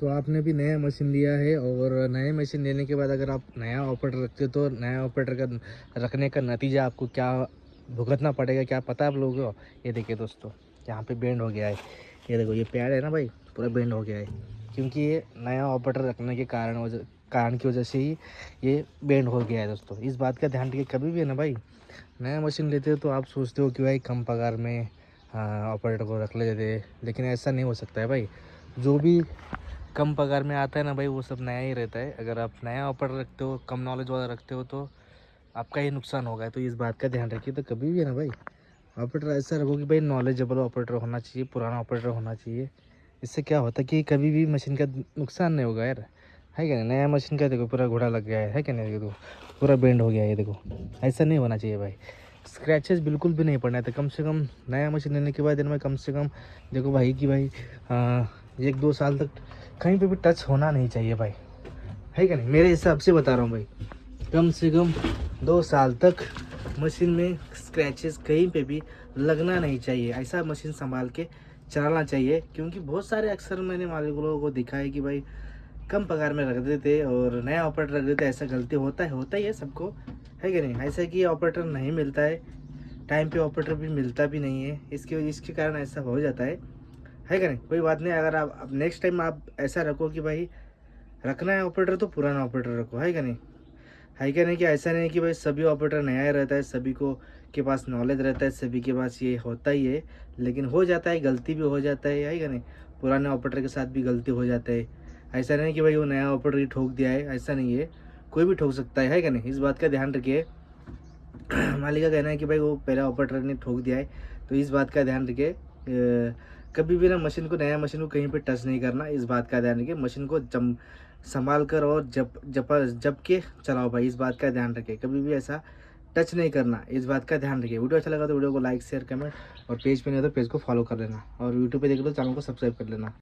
तो आपने भी नया मशीन लिया है और नए मशीन लेने के बाद अगर आप नया ऑपरेटर रखते हो तो नया ऑपरेटर का रखने का नतीजा आपको क्या भुगतना पड़ेगा, क्या पता है आप लोगों को? ये देखिए दोस्तों, यहाँ पे बेंड हो गया है। ये देखो, ये पैड है ना भाई, पूरा बेंड हो गया है, क्योंकि ये नया ऑपरेटर रखने के कारण की वजह से ही ये बेंड हो गया है दोस्तों। इस बात का ध्यान रखिए, कभी भी है ना भाई, नया मशीन लेते हो तो आप सोचते हो कि भाई कम पगार में ऑपरेटर को रख लेते, लेकिन ऐसा नहीं हो सकता है भाई। जो भी कम पगार में आता है ना भाई, वो सब नया ही रहता है। अगर आप नया ऑपरेटर रखते हो, कम नॉलेज वाला रखते हो, तो आपका ही नुकसान होगा। तो इस बात का ध्यान रखिए। तो कभी भी है ना भाई, ऑपरेटर ऐसा रखो कि भाई नॉलेजेबल ऑपरेटर होना चाहिए, पुराना ऑपरेटर होना चाहिए। इससे क्या होता है कि कभी भी मशीन का नुकसान नहीं होगा यार, है क्या नहीं? नया मशीन का देखो पूरा घोड़ा लग गया है क्या नहीं? देखो पूरा बेंड हो गया है, ये देखो। ऐसा नहीं होना चाहिए भाई, स्क्रैचेस बिल्कुल भी नहीं पड़ना था। कम से कम नया मशीन लेने के बाद इनमें कम से कम देखो भाई कि भाई 1-2 साल तक कहीं पे भी टच होना नहीं चाहिए भाई, है क्या नहीं? मेरे हिसाब से बता रहा हूँ भाई, कम से कम 2 साल तक मशीन में स्क्रैचेस कहीं पे भी लगना नहीं चाहिए। ऐसा मशीन संभाल के चलाना चाहिए, क्योंकि बहुत सारे अक्सर मैंने मालिकों को दिखा है कि भाई कम पगार में रख देते और नया ऑपरेटर रख देते। ऐसा गलती होता ही है सबको, है कि नहीं? ऐसा कि ऑपरेटर नहीं मिलता है टाइम पे, ऑपरेटर भी मिलता भी नहीं है, इसके कारण ऐसा हो जाता है कि नहीं? कोई बात नहीं, अगर आप नेक्स्ट टाइम आप ऐसा रखो कि भाई रखना है ऑपरेटर तो पुराना ऑपरेटर रखो, है कि नहीं? है क्या नहीं? कि ऐसा नहीं कि भाई सभी ऑपरेटर नया ही रहता है, सभी को के पास नॉलेज रहता है, सभी के पास ये होता ही है। लेकिन हो जाता है, गलती भी हो जाता है क्या नहीं? पुराने ऑपरेटर के साथ भी गलती हो जाता है। ऐसा नहीं कि भाई वो नया ऑपरेटर ही ठोक दिया है, ऐसा नहीं है। कोई भी ठोक सकता है क्या नहीं? इस बात का ध्यान रखिए। मालिक का कहना है कि भाई वो पहला ऑपरेटर ने ठोक दिया है, तो इस बात का ध्यान रखिए। कभी भी ना मशीन को, नया मशीन को कहीं पे टच नहीं करना, इस बात का ध्यान रखिए। मशीन को संभाल कर और जब के चलाओ भाई, इस बात का ध्यान रखिए। कभी भी ऐसा टच नहीं करना, इस बात का ध्यान रखिए। वीडियो अच्छा लगा तो वीडियो को लाइक शेयर कमेंट, और पेज पे नहीं हो तो पेज को फॉलो कर लेना, और यूट्यूब पे देख लो चैनल को सब्सक्राइब कर लेना।